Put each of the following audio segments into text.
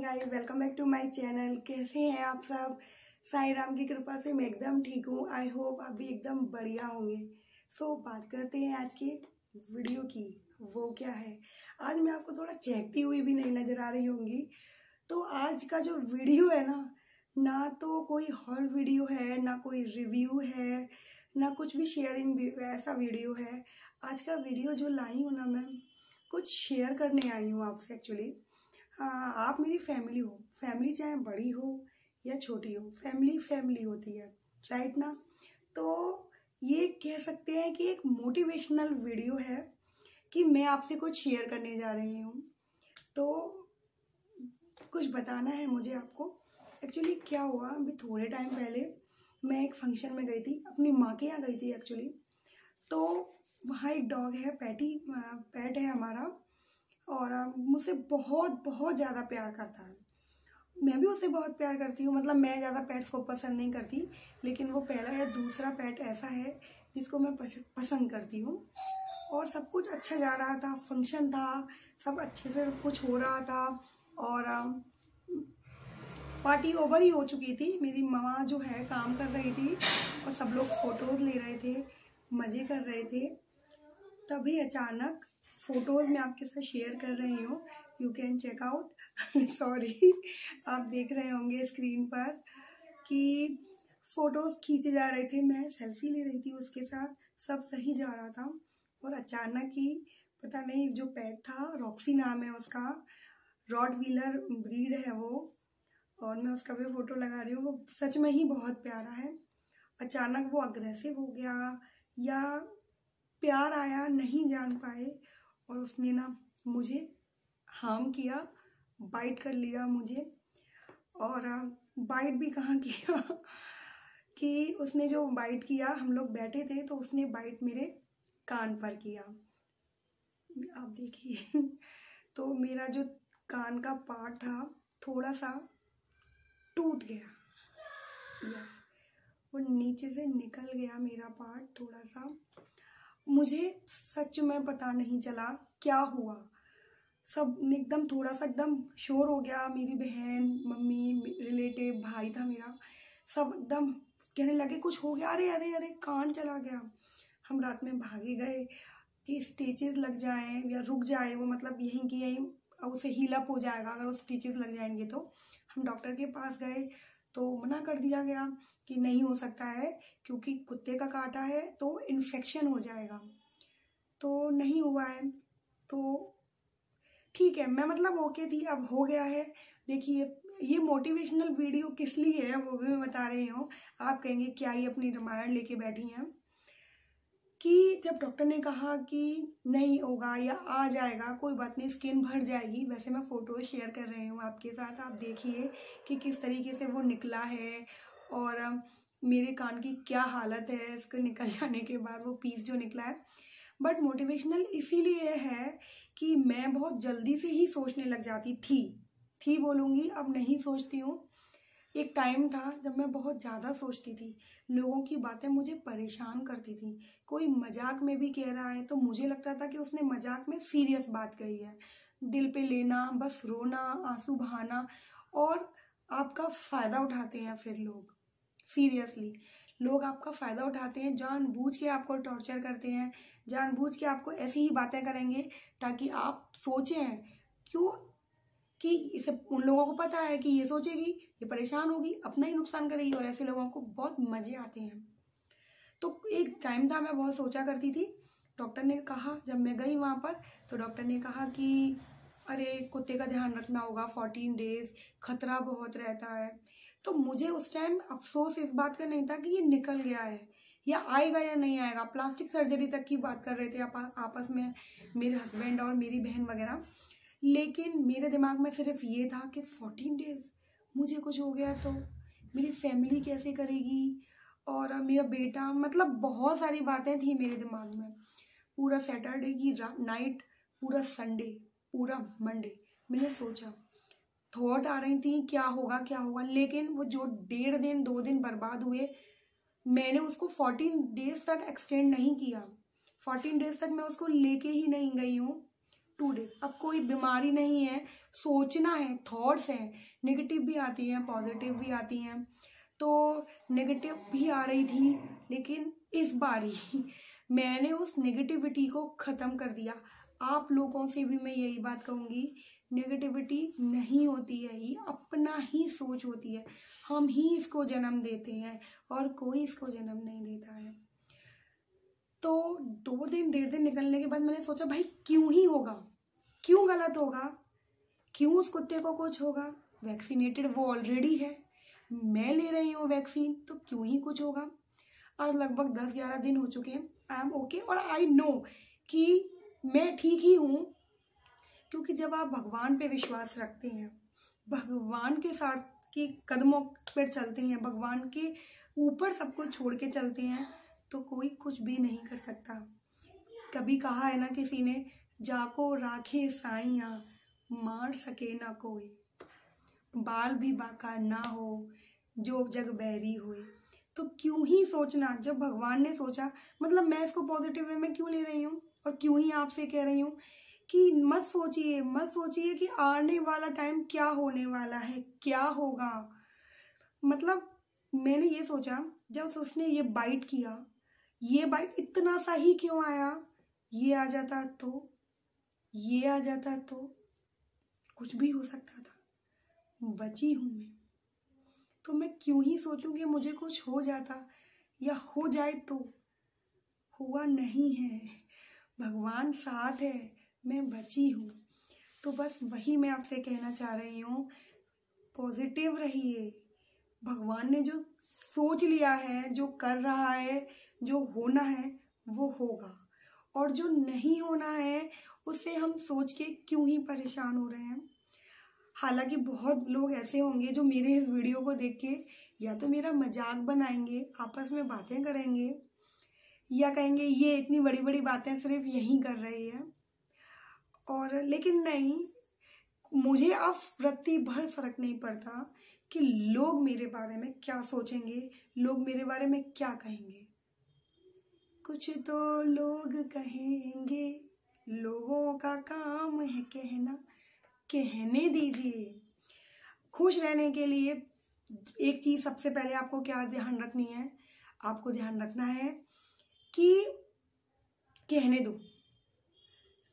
Guys, welcome back to my channel. कैसे हैं आप सब? साईं राम की कृपा से मैं एकदम ठीक हूँ। आई होप आप भी एकदम बढ़िया होंगे। बात करते हैं आज की वीडियो की। वो क्या है, आज मैं आपको थोड़ा चहकती हुई भी नहीं नज़र आ रही होंगी। तो आज का जो वीडियो है ना तो कोई हॉल वीडियो है, ना कोई रिव्यू है, ना कुछ भी शेयरिंग ऐसा वीडियो है। आज का वीडियो जो लाई हूँ ना, मैं कुछ शेयर करने आई हूँ आपसे। एक्चुअली आप मेरी फैमिली हो। फैमिली चाहे बड़ी हो या छोटी हो, फैमिली फैमिली होती है, राइट ना। तो ये कह सकते हैं कि एक मोटिवेशनल वीडियो है कि मैं आपसे कुछ शेयर करने जा रही हूँ। तो कुछ बताना है मुझे आपको। एक्चुअली क्या हुआ, अभी थोड़े टाइम पहले मैं एक फंक्शन में गई थी, अपनी माँ के यहाँ गई थी एक्चुअली। तो वहाँ एक डॉग है, पेट है हमारा, और मुझसे बहुत बहुत ज़्यादा प्यार करता है। मैं भी उसे बहुत प्यार करती हूँ। मतलब मैं ज़्यादा पेट्स को पसंद नहीं करती, लेकिन वो पहला या दूसरा पेट ऐसा है जिसको मैं पसंद करती हूँ। और सब कुछ अच्छा जा रहा था, फंक्शन था, सब अच्छे से सब कुछ हो रहा था। और पार्टी ओवर ही हो चुकी थी। मेरी माँ जो है काम कर रही थी और सब लोग फ़ोटोज़ ले रहे थे, मज़े कर रहे थे। तभी अचानक फ़ोटोज़ मैं आपके साथ शेयर कर रही हूँ, you can check out. Sorry, आप देख रहे होंगे स्क्रीन पर कि फ़ोटोज़ खींचे जा रहे थे, मैं सेल्फी ले रही थी उसके साथ, सब सही जा रहा था। और अचानक ही पता नहीं, जो पेट था, रॉक्सी नाम है उसका, रॉटवीलर ब्रीड है वो, और मैं उसका भी फ़ोटो लगा रही हूँ। वो सच में ही बहुत प्यारा है। अचानक वो अग्रेसिव हो गया या प्यार आया, नहीं जान पाए, और उसने ना मुझे हार्म किया, बाइट कर लिया मुझे। और बाइट भी कहाँ किया कि उसने जो बाइट किया, हम लोग बैठे थे तो उसने बाइट मेरे कान पर किया, आप देखिए। तो मेरा जो कान का पार्ट था थोड़ा सा टूट गया, यस, वो नीचे से निकल गया मेरा पार्ट थोड़ा सा। मुझे सच में पता नहीं चला क्या हुआ। सब एकदम थोड़ा सा एकदम शोर हो गया। मेरी बहन, मम्मी, रिलेटिव, भाई था मेरा, सब एकदम कहने लगे कुछ हो गया, अरे अरे अरे कान चला गया। हम रात में भागे गए कि स्टिचेस लग जाएं या रुक जाए वो, मतलब यहीं की यहीं उसे हील अप हो जाएगा अगर वो स्टिचेस लग जाएंगे। तो हम डॉक्टर के पास गए तो मना कर दिया गया कि नहीं हो सकता है, क्योंकि कुत्ते का काटा है तो इन्फेक्शन हो जाएगा। तो नहीं हुआ है, तो ठीक है, मैं मतलब ओके थी, अब हो गया है। देखिए, ये मोटिवेशनल वीडियो किस लिए है वो भी मैं बता रही हूँ। आप कहेंगे क्या ही अपनी रामायण लेके बैठी हैं, कि जब डॉक्टर ने कहा कि नहीं होगा या आ जाएगा, कोई बात नहीं, स्किन भर जाएगी। वैसे मैं फ़ोटो शेयर कर रही हूँ आपके साथ, आप देखिए कि किस तरीके से वो निकला है और मेरे कान की क्या हालत है इसको निकल जाने के बाद, वो पीस जो निकला है। बट मोटिवेशनल इसीलिए है कि मैं बहुत जल्दी से ही सोचने लग जाती थी बोलूँगी, अब नहीं सोचती हूँ। एक टाइम था जब मैं बहुत ज़्यादा सोचती थी, लोगों की बातें मुझे परेशान करती थी। कोई मजाक में भी कह रहा है तो मुझे लगता था कि उसने मजाक में सीरियस बात कही है। दिल पे लेना, बस रोना, आंसू बहाना, और आपका फ़ायदा उठाते हैं फिर लोग। सीरियसली, लोग आपका फ़ायदा उठाते हैं, जानबूझ के आपको टॉर्चर करते हैं, जानबूझ के आपको ऐसी ही बातें करेंगे ताकि आप सोचें। क्यों? कि इसे उन लोगों को पता है कि ये सोचेगी, ये परेशान होगी, अपना ही नुकसान करेगी, और ऐसे लोगों को बहुत मज़े आते हैं। तो एक टाइम था मैं बहुत सोचा करती थी। डॉक्टर ने कहा, जब मैं गई वहाँ पर, तो डॉक्टर ने कहा कि अरे कुत्ते का ध्यान रखना होगा, 14 डेज़ खतरा बहुत रहता है। तो मुझे उस टाइम अफसोस इस बात का नहीं था कि ये निकल गया है या आएगा या नहीं आएगा। प्लास्टिक सर्जरी तक की बात कर रहे थे आपस में मेरे हस्बैंड और मेरी बहन वगैरह। लेकिन मेरे दिमाग में सिर्फ ये था कि 14 डेज़ मुझे कुछ हो गया तो मेरी फैमिली कैसे करेगी, और मेरा बेटा, मतलब बहुत सारी बातें थी मेरे दिमाग में। पूरा सैटरडे की नाइट, पूरा संडे, पूरा मंडे मैंने सोचा, थॉट आ रही थी क्या होगा क्या होगा। लेकिन वो जो 1.5 दिन 2 दिन बर्बाद हुए, मैंने उसको 14 डेज़ तक एक्सटेंड नहीं किया। 14 डेज़ तक मैं उसको लेके ही नहीं गई हूँ। Two days. अब कोई बीमारी नहीं है, सोचना है, थॉट्स हैं, नेगेटिव भी आती हैं पॉजिटिव भी आती हैं। तो नेगेटिव भी आ रही थी, लेकिन इस बार ही मैंने उस नेगेटिविटी को ख़त्म कर दिया। आप लोगों से भी मैं यही बात कहूँगी, नेगेटिविटी नहीं होती है, ये अपना ही सोच होती है, हम ही इसको जन्म देते हैं और कोई इसको जन्म नहीं देता है। तो 2 दिन 1.5 दिन निकलने के बाद मैंने सोचा भाई क्यों ही होगा, क्यों गलत होगा, क्यों उस कुत्ते को कुछ होगा, वैक्सीनेटेड वो ऑलरेडी है, मैं ले रही हूँ वैक्सीन, तो क्यों ही कुछ होगा। आज लगभग 10-11 दिन हो चुके हैं, आई एम ओके और आई नो कि मैं ठीक ही हूँ। क्योंकि जब आप भगवान पे विश्वास रखते हैं, भगवान के साथ के कदमों पर चलते हैं, भगवान के ऊपर सब कुछ छोड़ के चलते हैं, तो कोई कुछ भी नहीं कर सकता। कभी कहा है ना किसी ने, जाको राखे साइया मार सके ना कोई, बाल भी बाका ना हो जो जग बैरी होए। तो क्यों ही सोचना, जब भगवान ने सोचा, मतलब मैं इसको पॉजिटिव वे में क्यों ले रही हूँ और क्यों ही आपसे कह रही हूँ कि मत सोचिए कि आने वाला टाइम क्या होने वाला है, क्या होगा। मतलब मैंने ये सोचा, जब उसने ये बाइट किया, ये बाइट इतना सा ही क्यों आया, ये आ जाता तो, ये आ जाता तो कुछ भी हो सकता था। बची हूँ मैं, तो मैं क्यों ही सोचूं कि मुझे कुछ हो जाता या हो जाए। तो हुआ नहीं है, भगवान साथ है, मैं बची हूँ। तो बस वही मैं आपसे कहना चाह रही हूँ, पॉजिटिव रहिए। भगवान ने जो सोच लिया है, जो कर रहा है, जो होना है वो होगा, और जो नहीं होना है उससे हम सोच के क्यों ही परेशान हो रहे हैं। हालांकि बहुत लोग ऐसे होंगे जो मेरे इस वीडियो को देख के या तो मेरा मजाक बनाएंगे, आपस में बातें करेंगे, या कहेंगे ये इतनी बड़ी बड़ी बातें सिर्फ यही कर रही है। और लेकिन नहीं, मुझे अब रत्ती भर फर्क नहीं पड़ता कि लोग मेरे बारे में क्या सोचेंगे, लोग मेरे बारे में क्या कहेंगे। कुछ तो लोग कहेंगे, लोगों का काम है कहना, कहने दीजिए। खुश रहने के लिए एक चीज़ सबसे पहले आपको क्या ध्यान रखनी है, आपको ध्यान रखना है कि कहने दो,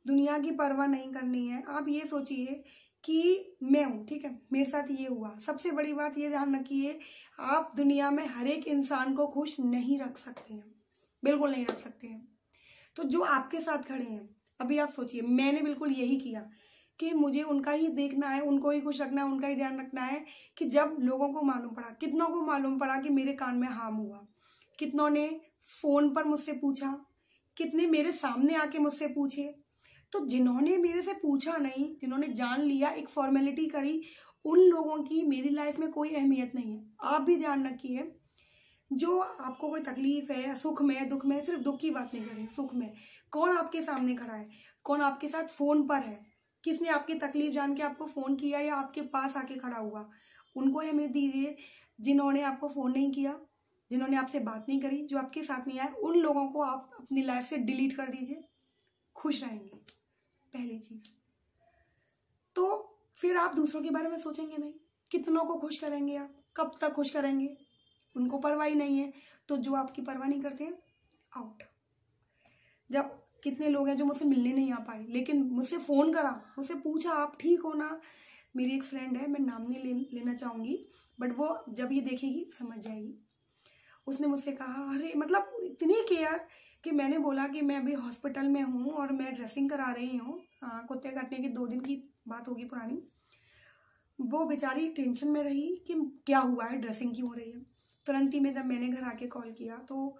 दुनिया की परवाह नहीं करनी है। आप ये सोचिए कि मैं हूँ, ठीक है, मेरे साथ ये हुआ। सबसे बड़ी बात ये ध्यान रखिए, आप दुनिया में हर एक इंसान को खुश नहीं रख सकते हैं, बिल्कुल नहीं रख सकते हैं। तो जो आपके साथ खड़े हैं, अभी आप सोचिए, मैंने बिल्कुल यही किया कि मुझे उनका ही देखना है, उनको ही खुश रखना है, उनका ही ध्यान रखना है। कि जब लोगों को मालूम पड़ा, कितनों को मालूम पड़ा कि मेरे कान में हार्म हुआ, कितनों ने फ़ोन पर मुझसे पूछा, कितने मेरे सामने आके मुझसे पूछे। तो जिन्होंने मेरे से पूछा नहीं, जिन्होंने जान लिया, एक फॉर्मेलिटी करी, उन लोगों की मेरी लाइफ में कोई अहमियत नहीं है। आप भी ध्यान रखिए, जो आपको कोई तकलीफ है, सुख में, दुख में, सिर्फ दुख की बात नहीं करें, सुख में कौन आपके सामने खड़ा है, कौन आपके साथ फ़ोन पर है, किसने आपकी तकलीफ जान के आपको फ़ोन किया या आपके पास आके खड़ा हुआ, उनको अहमियत दीजिए। जिन्होंने आपको फ़ोन नहीं किया, जिन्होंने आपसे बात नहीं करी, जो आपके साथ नहीं आए, उन लोगों को आप अपनी लाइफ से डिलीट कर दीजिए, खुश रहेंगे, पहली चीज़। तो फिर आप दूसरों के बारे में सोचेंगे नहीं, कितनों को खुश करेंगे आप, कब तक खुश करेंगे, उनको परवाह ही नहीं है। तो जो आपकी परवाह नहीं करते हैं, आउट। जब कितने लोग हैं जो मुझसे मिलने नहीं आ पाए, लेकिन मुझसे फ़ोन करा, मुझसे पूछा आप ठीक हो ना। मेरी एक फ्रेंड है, मैं नाम नहीं लेना चाहूँगी, बट वो जब ये देखेगी समझ जाएगी। उसने मुझसे कहा, अरे मतलब इतनी केयर, कि मैंने बोला कि मैं अभी हॉस्पिटल में हूँ और मैं ड्रेसिंग करा रही हूँ, कुत्ते काटने की 2 दिन की बात होगी पुरानी। वो बेचारी टेंशन में रही कि क्या हुआ है, ड्रेसिंग क्यों हो रही है। तुरंत ही में जब मैंने घर आके कॉल किया तो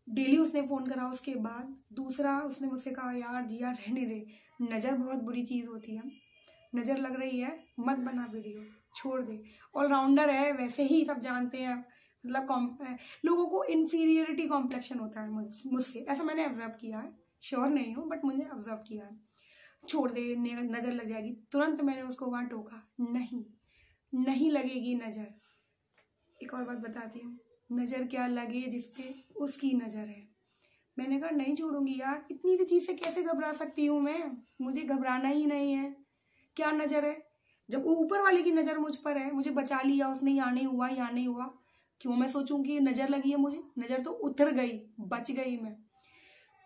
डेली उसने फ़ोन करा। उसके बाद दूसरा उसने मुझसे कहा, यार जिया रहने दे, नज़र बहुत बुरी चीज़ होती है, नज़र लग रही है, मत बना वीडियो, छोड़ दे, ऑलराउंडर है, वैसे ही सब जानते हैं। मतलब लोगों को इन्फीरियरिटी कॉम्प्लेक्शन होता है मुझसे, ऐसा मैंने ऑब्जर्व किया है, श्योर नहीं हूँ बट मुझे ऑब्जर्व किया है। छोड़ दे, नज़र लग जाएगी। तुरंत मैंने उसको वहाँ टोका, नहीं लगेगी नज़र। एक और बात बताती हूँ, नज़र क्या लगे जिस पे उसकी नज़र है। मैंने कहा नहीं छोड़ूंगी यार, इतनी सी चीज़ से कैसे घबरा सकती हूँ मैं, मुझे घबराना ही नहीं है। क्या नज़र है, जब ऊपर वाले की नज़र मुझ पर है, मुझे बचा लिया उसने, यहाँ नहीं हुआ यहाँ नहीं हुआ, क्यों मैं सोचूं कि नज़र लगी है मुझे, नज़र तो उतर गई, बच गई मैं।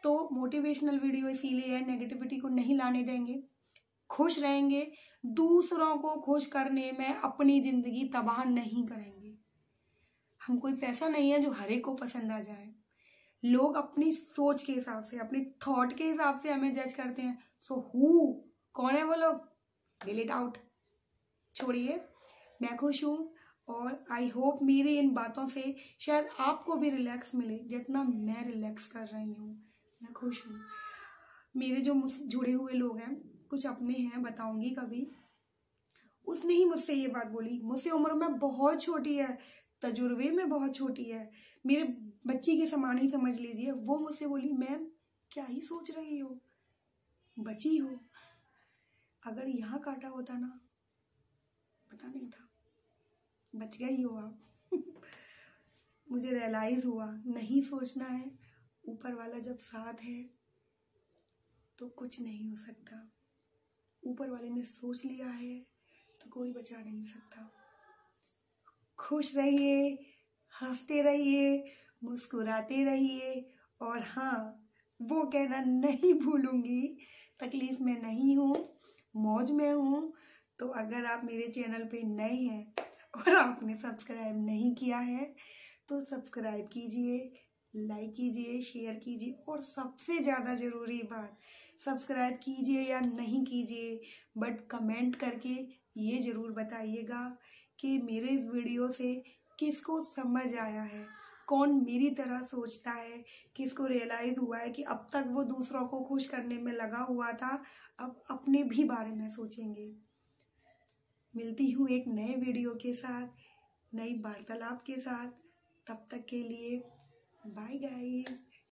तो मोटिवेशनल वीडियो इसीलिए है, नेगेटिविटी को नहीं लाने देंगे, खुश रहेंगे, दूसरों को खुश करने में अपनी ज़िंदगी तबाह नहीं करेंगे। हम कोई पैसा नहीं है जो हर एक को पसंद आ जाए। लोग अपनी सोच के हिसाब से, अपनी थॉट के हिसाब से हमें जज करते हैं। सो कौन है वो लोग, डिल इट आउट, छोड़िए। मैं खुश हूँ और आई होप मेरी इन बातों से शायद आपको भी रिलैक्स मिले जितना मैं रिलैक्स कर रही हूँ। मैं खुश हूँ। मेरे जो मुझसे जुड़े हुए लोग हैं, कुछ अपने हैं, बताऊंगी कभी, उसने ही मुझसे ये बात बोली। मुझसे उम्र में बहुत छोटी है, तजुर्बे में बहुत छोटी है, मेरे बच्ची के समान ही समझ लीजिए। वो मुझसे बोली, मैम क्या ही सोच रही हो, बची हो, अगर यहाँ काटा होता ना पता नहीं था, बच गई हो आप। मुझे रियलाइज हुआ नहीं सोचना है, ऊपर वाला जब साथ है तो कुछ नहीं हो सकता। ऊपर वाले ने सोच लिया है तो कोई बचा नहीं सकता। खुश रहिए, हंसते रहिए, मुस्कुराते रहिए, और हाँ, वो कहना नहीं भूलूंगी, तकलीफ में नहीं हूँ, मौज में हूँ। तो अगर आप मेरे चैनल पे नए हैं और आपने सब्सक्राइब नहीं किया है तो सब्सक्राइब कीजिए, लाइक कीजिए, शेयर कीजिए, और सबसे ज़्यादा ज़रूरी बात, सब्सक्राइब कीजिए या नहीं कीजिए, बट कमेंट करके ये ज़रूर बताइएगा कि मेरे इस वीडियो से किसको समझ आया है, कौन मेरी तरह सोचता है, किसको रियलाइज़ हुआ है कि अब तक वो दूसरों को खुश करने में लगा हुआ था, अब अपने भी बारे में सोचेंगे। मिलती हूँ एक नए वीडियो के साथ, नई वार्तालाप के साथ। तब तक के लिए बाय गाइस।